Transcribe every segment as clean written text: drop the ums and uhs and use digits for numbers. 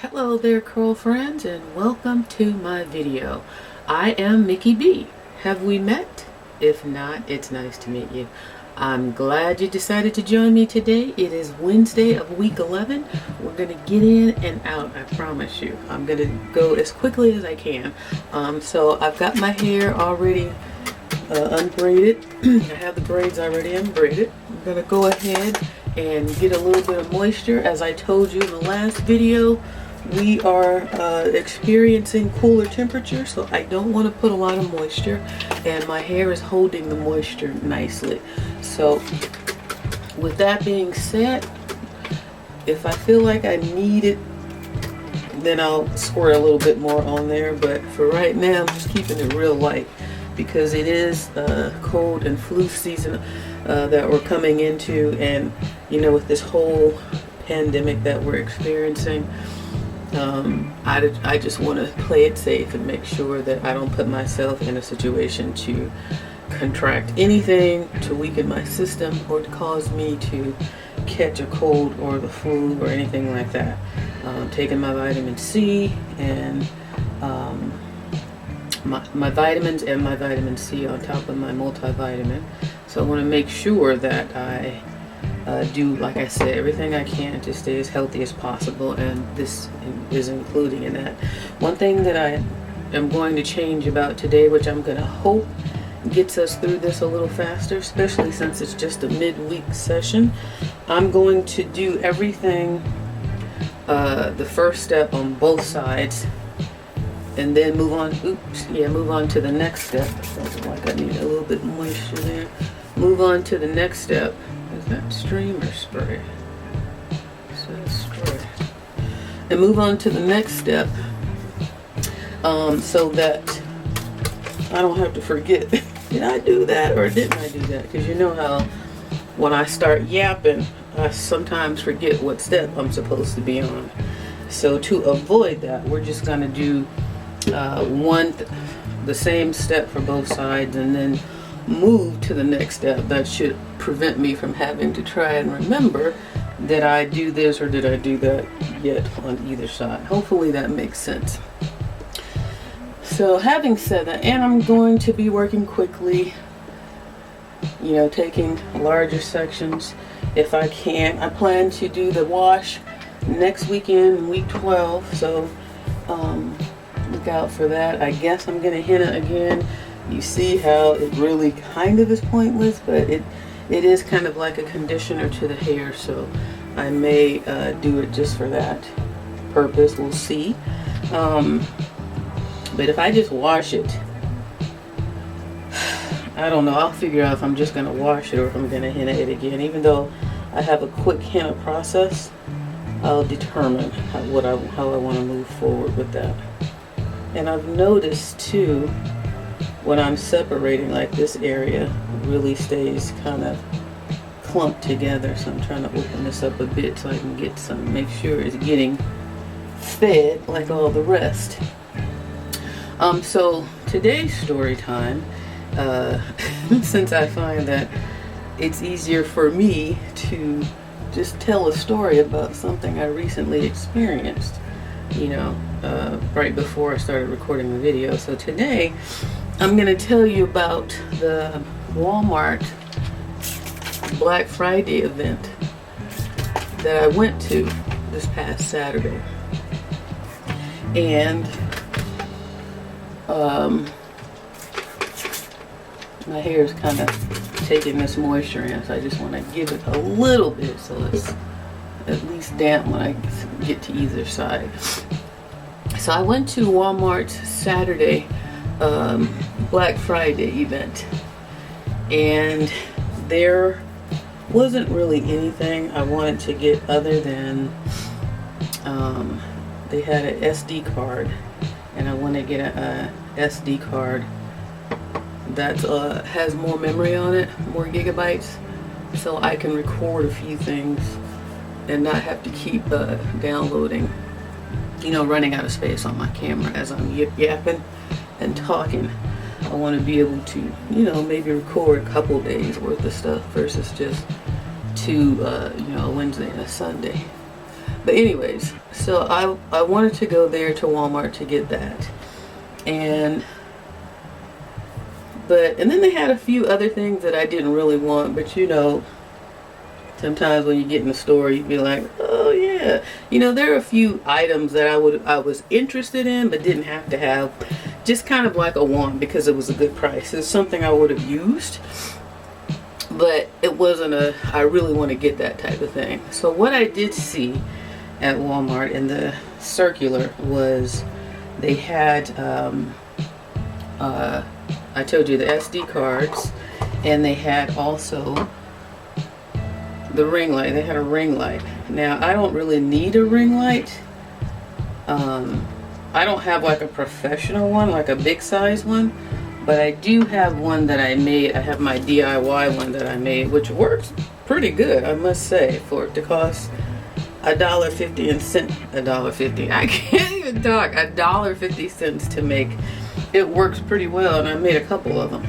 Hello there, curl friends, and welcome to my video. I am Mickey B. Have we met? If not, it's nice to meet you. I'm glad you decided to join me today. It is Wednesday of week 11. We're going to get in and out, I promise you. I'm going to go as quickly as I can. So I've got my hair already unbraided. I have the braids already unbraided. I'm going to go ahead and get a little bit of moisture. As I told you in the last video, we are experiencing cooler temperatures, so I don't want to put a lot of moisture, and my hair is holding the moisture nicely. So with that being said, if I feel like I need it, then I'll squirt a little bit more on there, but for right now I'm just keeping it real light because it is cold and flu season that we're coming into, and you know, with this whole pandemic that we're experiencing, I just want to play it safe and make sure that I don't put myself in a situation to contract anything to weaken my system or to cause me to catch a cold or the flu or anything like that. Taking my vitamin C and my vitamins and my vitamin C on top of my multivitamin. So I want to make sure that I do, like I said, everything I can to stay as healthy as possible, and this is including in that. One thing that I am going to change about today, which I'm going to hope gets us through this a little faster, especially since it's just a midweek session, I'm going to do everything the first step on both sides and then move on to the next step. Sounds like I need a little bit moisture there. Move on to the next step. Is that stream or spray? It says spray. And move on to the next step, so that I don't have to forget, did I do that or didn't I do that? Because you know how when I start yapping, I sometimes forget what step I'm supposed to be on. So to avoid that, we're just going to do the same step for both sides and then move to the next step. That should prevent me from having to try and remember, did I do this or did I do that yet on either side. Hopefully that makes sense. So having said that, and I'm going to be working quickly, you know, taking larger sections if I can. I plan to do the wash next weekend, week 12, so look out for that. I guess I'm gonna henna again. You see how it really kind of is pointless, but it is kind of like a conditioner to the hair, so I may do it just for that purpose. We'll see. But if I just wash it, I don't know. I'll figure out if I'm just going to wash it or if I'm going to henna it again. Even though I have a quick henna process, I'll determine how I want to move forward with that. And I've noticed too, when I'm separating, like this area really stays kind of clumped together, so I'm trying to open this up a bit so I can get some, make sure it's getting fed like all the rest. So today's story time, since I find that it's easier for me to just tell a story about something I recently experienced, you know, right before I started recording the video. So today I'm going to tell you about the Walmart Black Friday event that I went to this past Saturday. And my hair is kind of taking this moisture in, so I just want to give it a little bit so it's at least damp when I get to either side. So I went to Walmart's Saturday Black Friday event, and there wasn't really anything I wanted to get other than they had an SD card, and I want to get a SD card that has more memory on it, more gigabytes, so I can record a few things and not have to keep downloading, you know, running out of space on my camera as I'm yapping and talking. I want to be able to, you know, maybe record a couple days worth of stuff versus just two, you know, a Wednesday and a Sunday. But anyways, so I wanted to go there to Walmart to get that. And then they had a few other things that I didn't really want, but you know, sometimes when you get in the store, you'd be like, oh yeah. You know, there are a few items that I was interested in but didn't have to have. Just kind of like a want because it was a good price. It's something I would have used, but it wasn't I really want to get that type of thing. So what I did see at Walmart in the circular was they had, I told you, the SD cards, and they had also the ring light. They had a ring light. Now, I don't really need a ring light. I don't have like a professional one, like a big size one, but I do have one that I made. I have my DIY one that I made, which works pretty good, I must say, for it to cost $1.50 and cent. $1.50. I can't even talk. $1.50 to make. It works pretty well, and I made a couple of them.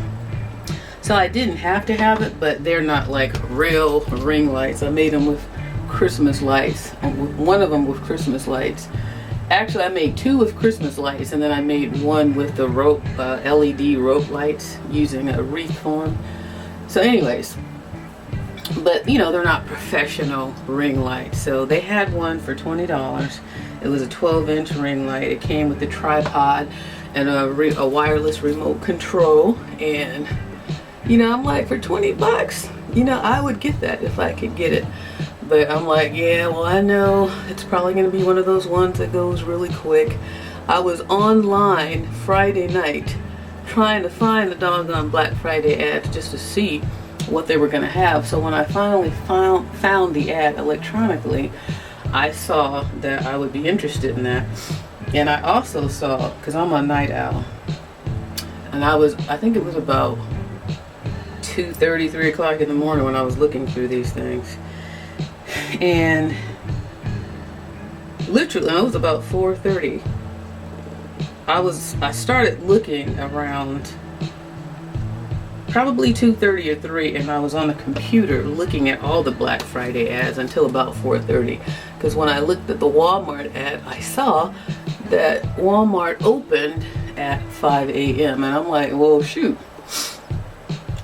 So I didn't have to have it, but they're not like real ring lights. I made them with Christmas lights. One of them with Christmas lights. Actually, I made two with Christmas lights, and then I made one with the rope, LED rope lights using a wreath form. So anyways, but you know, they're not professional ring lights. So they had one for $20. It was a 12-inch ring light. It came with the tripod and a wireless remote control. And you know, I'm like, for 20 bucks, you know, I would get that if I could get it. But I'm like, yeah, well, I know it's probably going to be one of those ones that goes really quick. I was online Friday night trying to find the doggone Black Friday ads just to see what they were going to have. So when I finally found the ad electronically, I saw that I would be interested in that. And I also saw, because I'm a night owl, and I think it was about 2:30, 3 o'clock in the morning when I was looking through these things. And literally, it was about 4:30. I started looking around probably 2:30 or 3, and I was on the computer looking at all the Black Friday ads until about 4:30. Because when I looked at the Walmart ad, I saw that Walmart opened at 5 a.m. and I'm like, well, shoot.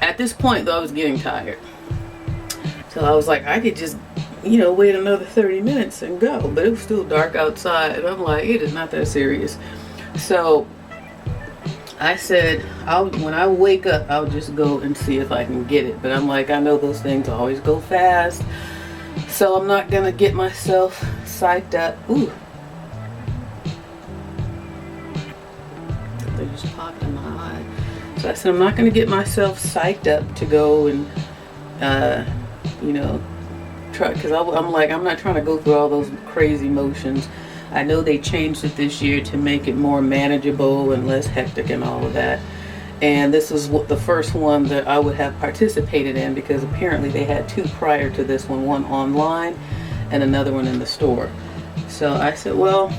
At this point, though, I was getting tired. So I was like, I could just, you know, wait another 30 minutes and go. But it was still dark outside. And I'm like, it is not that serious. So I said, when I wake up, I'll just go and see if I can get it. But I'm like, I know those things always go fast. So I'm not going to get myself psyched up. Ooh. They just popped in my eye. So I said, I'm not going to get myself psyched up to go and, you know, try. Because I'm like, I'm not trying to go through all those crazy motions. I know they changed it this year to make it more manageable and less hectic and all of that. And this is the first one that I would have participated in, because apparently they had two prior to this one online and another one in the store. So I said, well,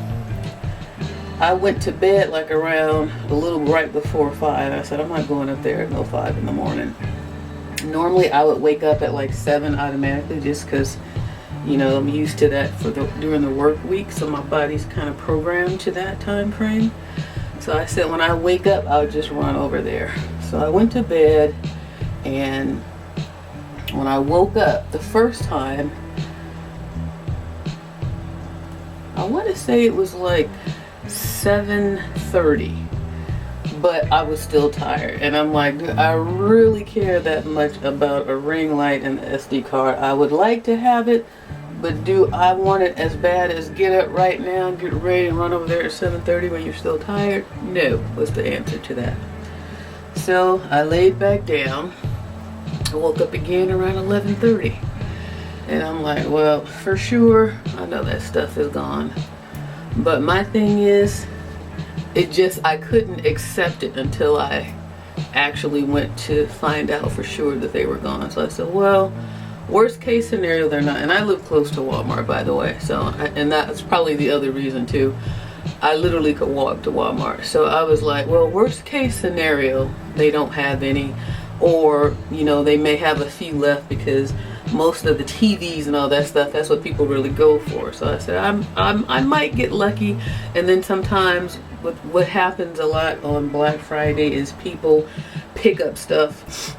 I went to bed like around a little right before 5. I said, I'm not going up there at no 5 in the morning. Normally I would wake up at like 7 automatically, just because, you know, I'm used to that during the work week, so my body's kind of programmed to that time frame. So I said, when I wake up, I'll just run over there. So I went to bed, and when I woke up the first time, I want to say it was like 7:30, but I was still tired. And I'm like, do I really care that much about a ring light and the SD card? I would like to have it, but do I want it as bad as get up right now and get ready and run over there at 7:30 when you're still tired? No, was the answer to that. So I laid back down. I woke up again around 11:30. And I'm like, well, for sure, I know that stuff is gone. But my thing is, I couldn't accept it until I actually went to find out for sure that they were gone. So I said, well, worst case scenario, they're not. And I live close to Walmart, by the way. And that's probably the other reason too. I literally could walk to Walmart. So I was like, well, worst case scenario, they don't have any. Or, you know, they may have a few left, because most of the TVs and all that stuff, that's what people really go for. So I said I might get lucky. And then sometimes what happens a lot on Black Friday is people pick up stuff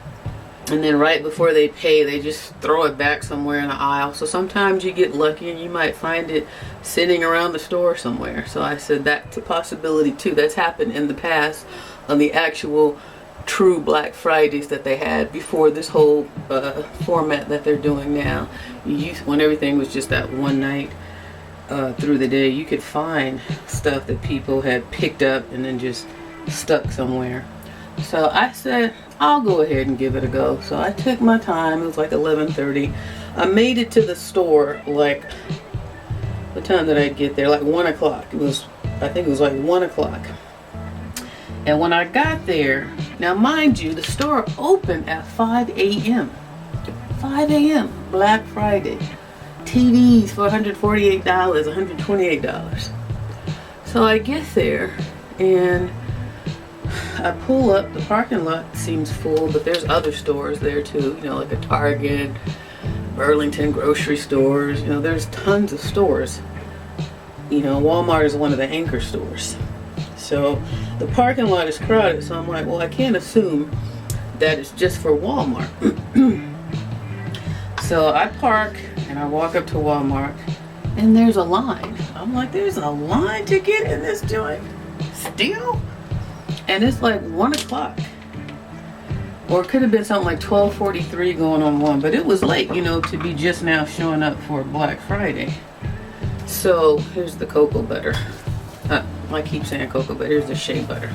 and then right before they pay, they just throw it back somewhere in the aisle. So sometimes you get lucky and you might find it sitting around the store somewhere. So I said that's a possibility too. That's happened in the past on the actual true Black Fridays that they had before this whole format that they're doing now. When everything was just that one night through the day, you could find stuff that people had picked up and then just stuck somewhere. So I said, I'll go ahead and give it a go. So I took my time. It was like 11:30. I made it to the store like, what time did I get there? Like 1 o'clock. I think it was like 1 o'clock. And when I got there, now mind you, the store opened at 5 a.m. 5 a.m. Black Friday. TVs for $148, $128. So I get there and I pull up. The parking lot seems full, but there's other stores there too, like a Target, Burlington grocery stores. There's tons of stores. Walmart is one of the anchor stores. So the parking lot is crowded, so I'm like, well, I can't assume that it's just for Walmart. So I park and I walk up to Walmart and there's a line. I'm like, there's a line to get in this joint still? And it's like 1 o'clock. Or it could have been something like 12:43 going on 1, but it was late, to be just now showing up for Black Friday. So here's the cocoa butter. I keep saying cocoa butter. Here's the shea butter.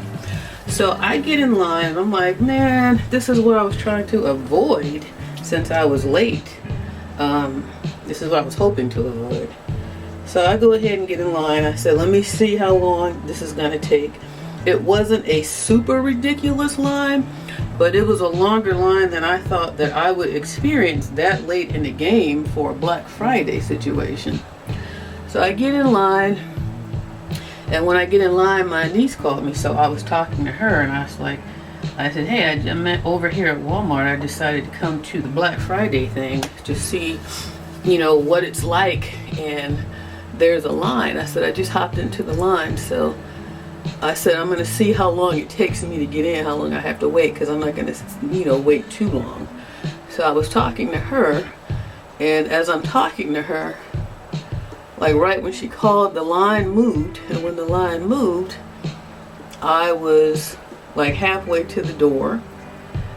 So I get in line and I'm like, man, this is what I was trying to avoid since I was late. This is what I was hoping to avoid. So I go ahead and get in line. I said, let me see how long this is going to take. It wasn't a super ridiculous line, but it was a longer line than I thought that I would experience that late in the game for a Black Friday situation. So I get in line, and when I get in line, my niece called me, so I was talking to her, and I said, hey, I'm over here at Walmart. I decided to come to the Black Friday thing to see, what it's like, and there's a line. I said, I just hopped into the line, so I said, I'm going to see how long it takes me to get in, how long I have to wait, because I'm not going to, wait too long. So I was talking to her, and as I'm talking to her, like right when she called, the line moved, and when the line moved, I was like halfway to the door,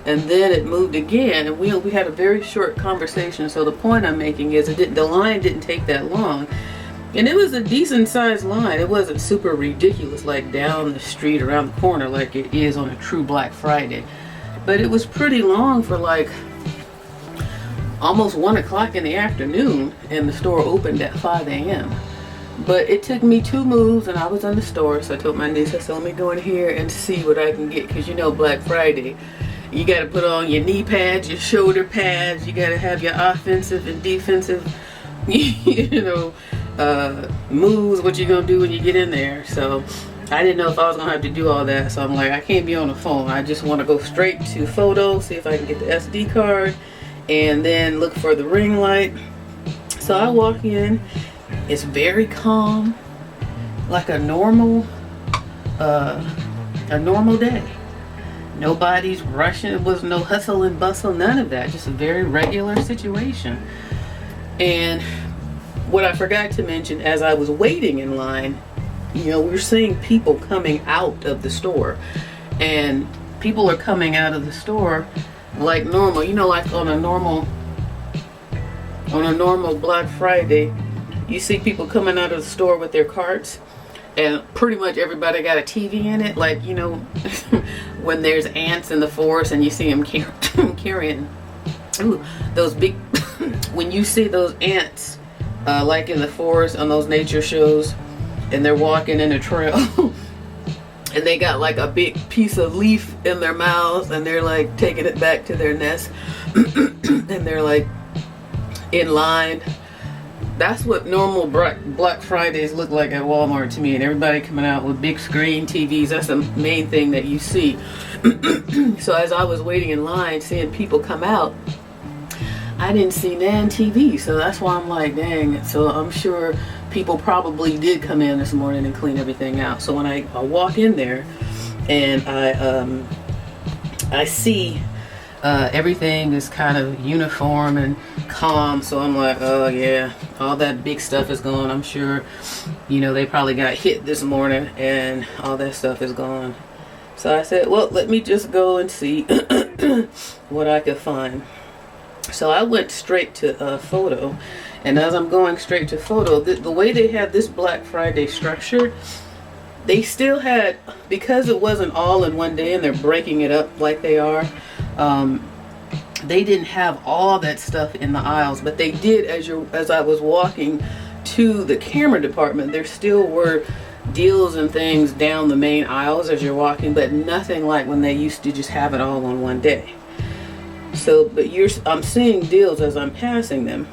and then it moved again, and we had a very short conversation. So the point I'm making is the line didn't take that long. And it was a decent sized line. It wasn't super ridiculous like down the street around the corner like it is on a true Black Friday. But it was pretty long for like almost 1 o'clock in the afternoon, and the store opened at 5 a.m. But it took me 2 moves and I was in the store. So I told my niece, I said, let me go in here and see what I can get. Because Black Friday, you got to put on your knee pads, your shoulder pads. You got to have your offensive and defensive, moves, what you gonna do when you get in there. So I didn't know if I was gonna have to do all that, so I'm like, I can't be on the phone. I just want to go straight to photos, see if I can get the SD card, and then look for the ring light. So I walk in. It's very calm, like a normal day. Nobody's rushing. It was no hustle and bustle, none of that. Just a very regular situation. And what I forgot to mention, as I was waiting in line, we're seeing people coming out of the store, and people are coming out of the store like normal. Like on a normal Black Friday, you see people coming out of the store with their carts, and pretty much everybody got a TV in it. Like, when there's ants in the forest and you see them carrying those big, when you see those ants, like in the forest on those nature shows, and they're walking in a trail and they got like a big piece of leaf in their mouths, and they're like taking it back to their nest and they're like in line. That's what normal Black Fridays look like at Walmart to me, and everybody coming out with big screen TVs. That's the main thing that you see. So as I was waiting in line, seeing people come out, I didn't see Nan TV, so that's why I'm like, dang. So I'm sure people probably did come in this morning and clean everything out. So when I walk in there and I see everything is kind of uniform and calm, so I'm like, oh yeah, all that big stuff is gone. I'm sure, you know, they probably got hit this morning and all that stuff is gone. So I said, well, let me just go and see what I could find. So I went straight to photo, and as I'm going straight to photo, the way they had this Black Friday structured, they still had, because it wasn't all in one day and they're breaking it up like they are, they didn't have all that stuff in the aisles, but they did, as I was walking to the camera department, there still were deals and things down the main aisles as you're walking, but nothing like when they used to just have it all on one day. So, but I'm seeing deals as I'm passing them,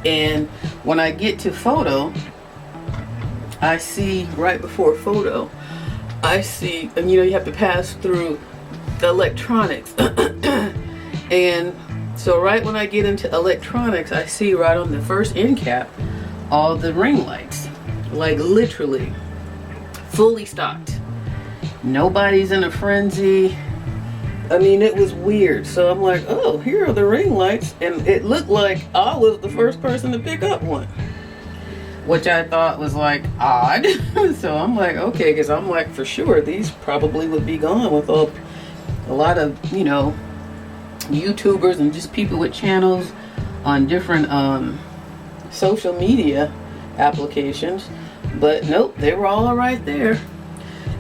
and when I get to photo, I see right before photo, I see, and you know, you have to pass through the electronics. And so right when I get into electronics, I see right on the first end cap all the ring lights, like literally fully stocked. Nobody's in a frenzy. I mean, it was weird. So I'm like, oh, here are the ring lights, and it looked like I was the first person to pick up one, which I thought was like odd. So I'm like, okay, because I'm like, for sure these probably would be gone with a lot of, you know, YouTubers and just people with channels on different social media applications. But nope, they were all right there.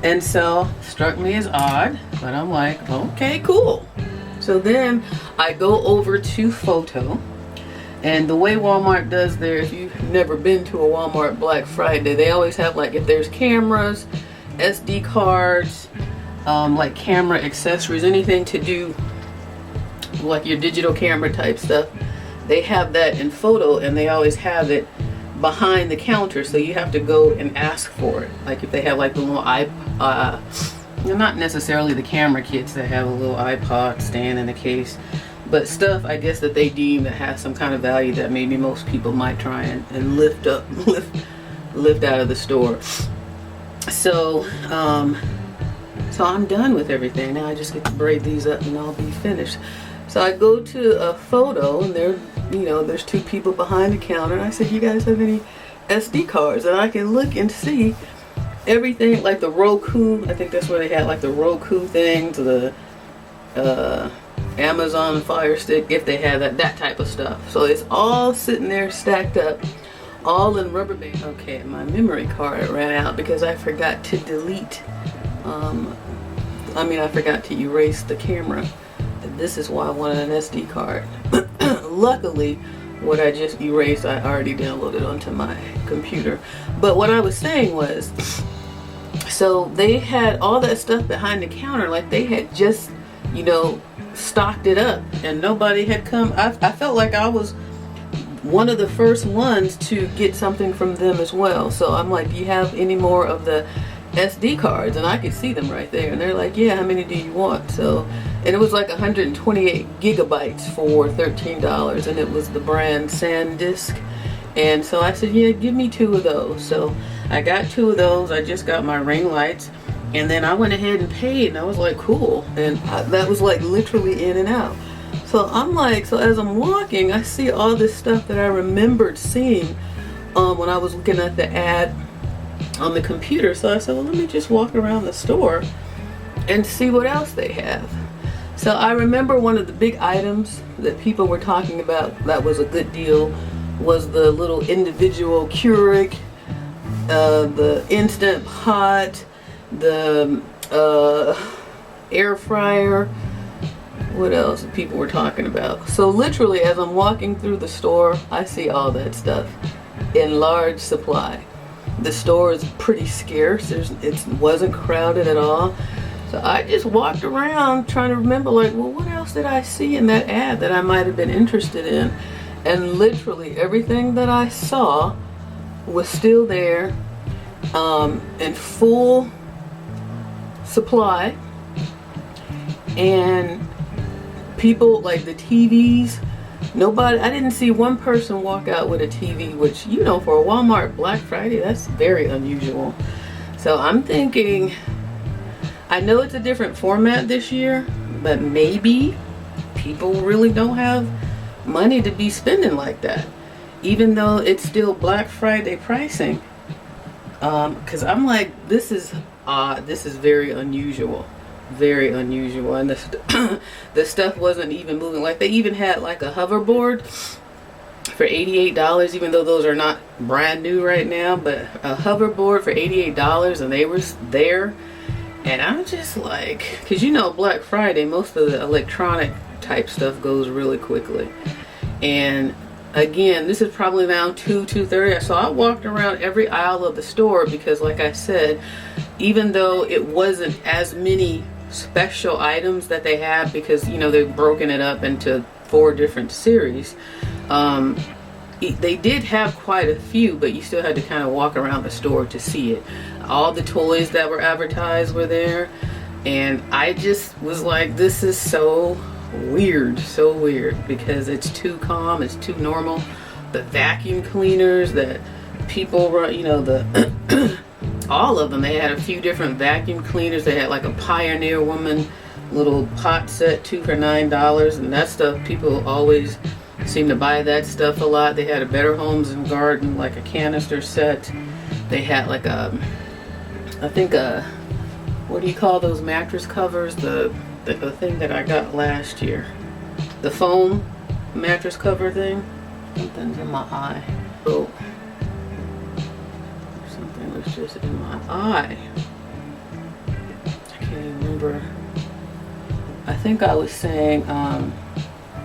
And so struck me as odd, but I'm like, okay, cool. So then I go over to photo, and the way Walmart does there, if you've never been to a Walmart Black Friday, they always have, like, if there's cameras, SD cards, like camera accessories, anything to do like your digital camera type stuff, they have that in photo, and they always have it behind the counter, so you have to go and ask for it. Like if they have like the little not necessarily the camera kits that have a little iPod stand in the case, but stuff I guess that they deem that has some kind of value that maybe most people might try and lift out of the store. So so I'm done with everything now. I just get to braid these up and I'll be finished. So I go to a photo, and there, you know, there's two people behind the counter, and I said, you guys have any SD cards? And I can look and see everything, like the Roku, I think that's where they had like the Roku things, the Amazon Fire Stick, if they have that type of stuff. So it's all sitting there stacked up, all in rubber band. Okay, my memory card ran out because I forgot to delete, I forgot to erase the camera. This is why I wanted an SD card. Luckily, what I just erased, I already downloaded onto my computer. But what I was saying was, so they had all that stuff behind the counter, like they had just, you know, stocked it up, and nobody had come. I felt like I was one of the first ones to get something from them as well. So I'm like, do you have any more of the SD cards? And I could see them right there, and they're like, yeah, how many do you want? So, and it was like 128 gigabytes for $13, and it was the brand SanDisk. And so I said, yeah, give me 2 of those. So I got 2 of those. I just got my ring lights, and then I went ahead and paid, and I was like, cool. And that was like literally in and out. So I'm like, so as I'm walking, I see all this stuff that I remembered seeing when I was looking at the ad on the computer. So I said, well, let me just walk around the store and see what else they have. So I remember one of the big items that people were talking about that was a good deal was the little individual Keurig, the Instant Pot, the air fryer. What else people were talking about? So literally as I'm walking through the store, I see all that stuff in large supply. The store is pretty scarce. It wasn't crowded at all. So I just walked around trying to remember, like, well, what else did I see in that ad that I might have been interested in? And literally everything that I saw was still there, in full supply. And people, like the TVs, Nobody, I didn't see one person walk out with a TV, which, you know, for a Walmart Black Friday, that's very unusual. So I'm thinking, I know it's a different format this year, but maybe people really don't have money to be spending like that, even though it's still Black Friday pricing. Because I'm like, this is odd. This is very unusual. Very unusual. And the stuff wasn't even moving. Like, they even had like a hoverboard for $88, even though those are not brand new right now, but a hoverboard for $88, and they were there. And I'm just like, because you know, Black Friday, most of the electronic type stuff goes really quickly. And again, this is probably around 2:30. So I walked around every aisle of the store because, like I said, even though it wasn't as many special items that they have, because, you know, they've broken it up into 4 different series, they did have quite a few, but you still had to kind of walk around the store to see it. All the toys that were advertised were there, and I just was like, this is so weird, because it's too calm, it's too normal. The vacuum cleaners that people run, you know, the all of them, they had a few different vacuum cleaners. They had like a Pioneer Woman little pot set, 2 for $9, and that stuff, people always seem to buy that stuff a lot. They had a Better Homes and Garden, like a canister set. They had like a, I think what do you call those mattress covers? The thing that I got last year, the foam mattress cover thing. Something's in my eye. Oh, something was just in my eye. I can't remember. I think I was saying,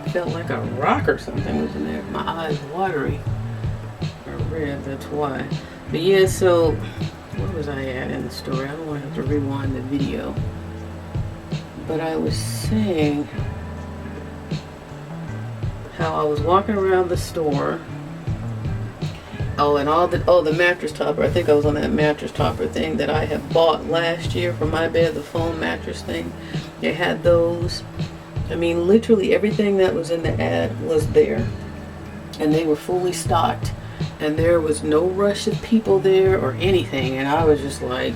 felt like a rock or something was in there. My eye's watery or red, that's why. But yeah, so where was I at in the story? I don't want to have to rewind the video. But I was saying how I was walking around the store. Oh, and the mattress topper. I think I was on that mattress topper thing that I had bought last year for my bed, the foam mattress thing. They had those. I mean, literally everything that was in the ad was there. And they were fully stocked. And there was no rush of people there or anything. And I was just like,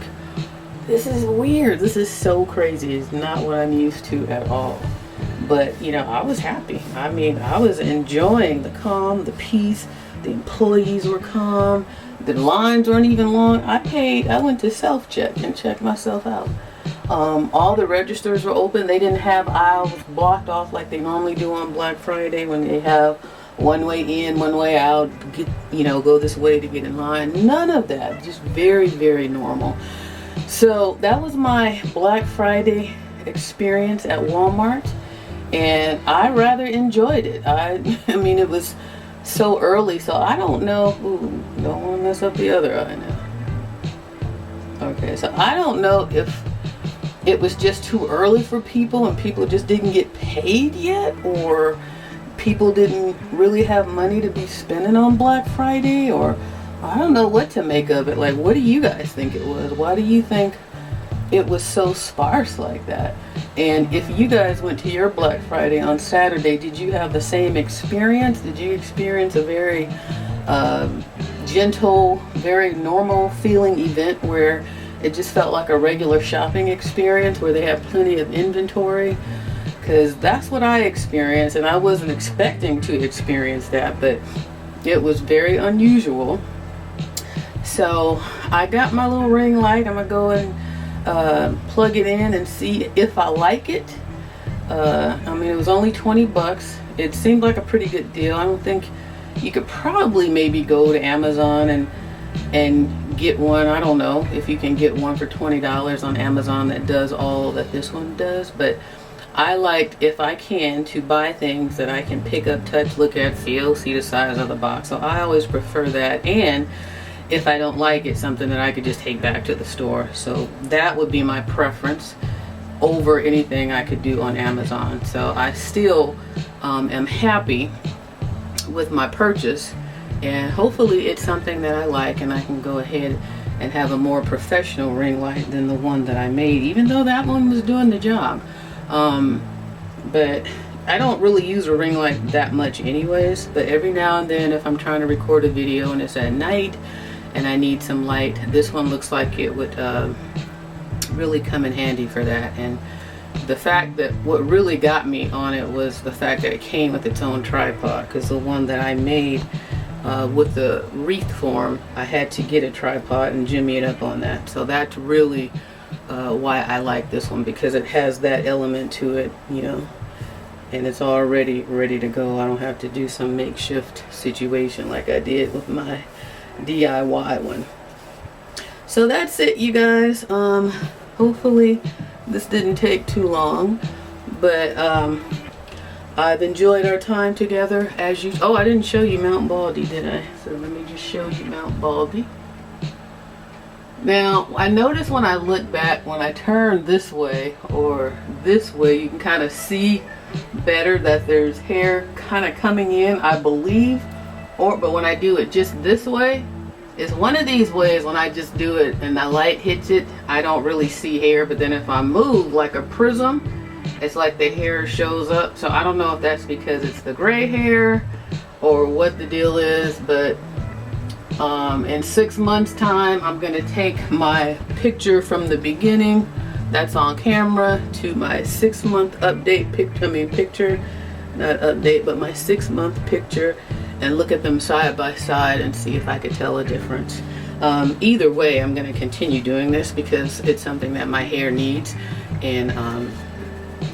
this is weird. This is so crazy. It's not what I'm used to at all. But, you know, I was happy. I mean, I was enjoying the calm, the peace. The employees were calm. The lines weren't even long. I went to self-check and checked myself out. All the registers were open. They didn't have aisles blocked off like they normally do on Black Friday when they have one way in, one way out, get, you know, go this way to get in line. None of that. Just very, very normal. So that was my Black Friday experience at Walmart, and I rather enjoyed it. I mean, it was so early, so I don't know. Ooh, don't want to mess up the other eye now. Okay, so I don't know if it was just too early for people and people just didn't get paid yet, or people didn't really have money to be spending on Black Friday, or I don't know what to make of it. Like, what do you guys think it was? Why do you think it was so sparse like that? And if you guys went to your Black Friday on Saturday, did you have the same experience? Did you experience a very gentle, very normal feeling event where it just felt like a regular shopping experience where they have plenty of inventory? Because that's what I experienced, and I wasn't expecting to experience that, but it was very unusual. So I got my little ring light. I'm gonna go and plug it in and see if I like it. I mean, it was only 20 bucks. It seemed like a pretty good deal. I don't think you could probably maybe go to Amazon and get one. I don't know if you can get one for $20 on Amazon that does all that this one does, but I liked, if I can, to buy things that I can pick up, touch, look at, feel, see the size of the box. So I always prefer that. And if I don't like it, something that I could just take back to the store. So that would be my preference over anything I could do on Amazon. So I still am happy with my purchase, and hopefully it's something that I like and I can go ahead and have a more professional ring light than the one that I made, even though that one was doing the job. But I don't really use a ring light that much anyways, but every now and then if I'm trying to record a video and it's at night and I need some light, this one looks like it would really come in handy for that. And the fact that what really got me on it was the fact that it came with its own tripod, because the one that I made with the wreath form, I had to get a tripod and jimmy it up on that. So that's really why I like this one, because it has that element to it, you know, and it's already ready to go. I don't have to do some makeshift situation like I did with my DIY one. So that's it, you guys. Hopefully this didn't take too long, but I've enjoyed our time together as you. Oh, I didn't show you Mount Baldy, did I? So let me just show you Mount Baldy. Now, I noticed when I look back, when I turn this way or this way, you can kind of see better that there's hair kind of coming in, I believe. But when I do it just this way, it's one of these ways when I just do it and the light hits it, I don't really see hair. But then if I move like a prism, it's like the hair shows up. So I don't know if that's because it's the gray hair or what the deal is, but in 6 months time, I'm going to take my picture from the beginning that's on camera to my 6-month update picture, not update, but my 6-month picture, and look at them side by side and see if I could tell a difference. Either way, I'm going to continue doing this because it's something that my hair needs. And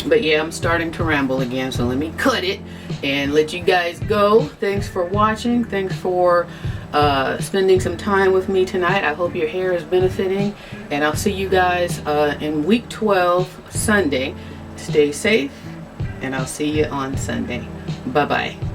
but yeah, I'm starting to ramble again, so let me cut it and let you guys go. Thanks for watching. Thanks for spending some time with me tonight. I hope your hair is benefiting, and I'll see you guys in week 12 Sunday. Stay safe, and I'll see you on Sunday. Bye bye.